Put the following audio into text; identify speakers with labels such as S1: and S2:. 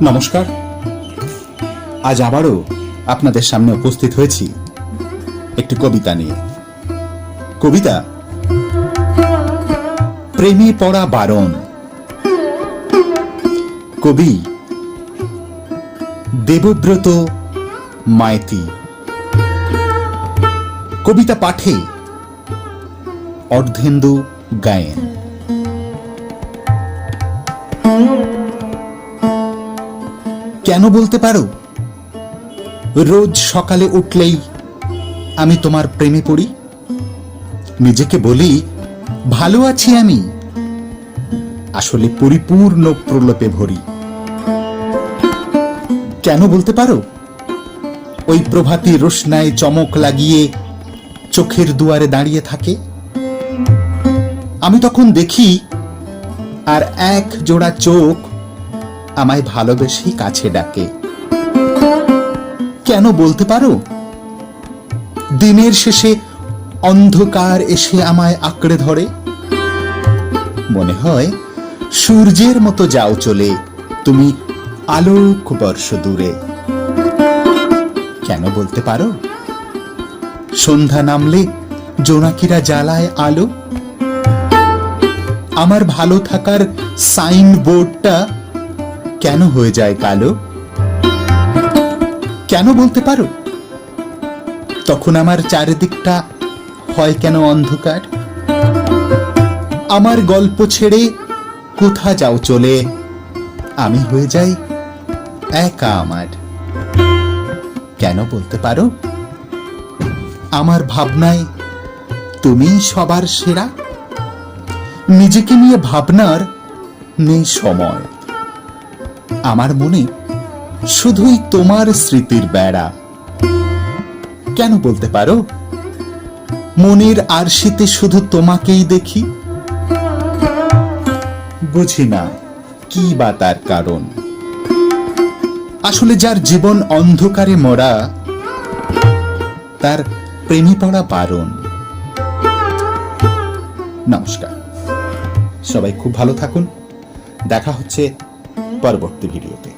S1: নমস্কার। আজ আবারও আপনাদের সামনে উপস্থিত হয়েছি একটি কবিতা নিয়ে। কবিতা প্রেমে পড়া বারণ। কবি দেবব্রত মাইতি। কবিতা পাঠে অর্ধেন্দু গায়েন। কেন বলতে পারো, রোজ সকালে উঠলেই আমি তোমার প্রেমে পড়ি। নিজেকে বলি ভালো আছি আমি, আসলে পরিপূর্ণ প্রলোপে ভরি। কেন বলতে পারো, ওই প্রভাতী রোশনায় চমক লাগিয়ে চোখের দুয়ারে দাঁড়িয়ে থাকে। আমি তখন দেখি আর এক জোড়া চোখ আমায় ভালোবেসে কাছে ডাকে। কেন বলতে পারো, দিনের শেষে অন্ধকার এসে আমায় আঁকড়ে ধরে। মনে হয় সূর্যের মতো যাও চলে তুমি আলোক বর্ষ দূরে। কেন বলতে পারো, সন্ধ্যা নামলে জোনাকিরা জ্বালায় আলো। আমার ভালো থাকার সাইন বোর্ডটা কেন হয়ে যায় কালো। কেন বলতে পারো, তখন আমার চারিদিকটা হয় কেন অন্ধকার। আমার গল্প ছেড়ে কোথা যাও চলে, আমি হয়ে যাই একা আমার। কেন বলতে পারো, আমার ভাবনায় তুমি সবার সেরা। নিজেকে নিয়ে ভাবনার নেই সময়, আমার মনে শুধুই তোমার স্মৃতির বেড়া। কেন বলতে পারো, মনের আরশিতে শুধু তোমাকেই দেখি। বুঝি না কি বা তার কারণ। আসলে যার জীবন অন্ধকারে মরা, তার প্রেমে পড়া বারণ। নমস্কার, সবাই খুব ভালো থাকুন। দেখা হচ্ছে পরবর্তী ভিডিওতে।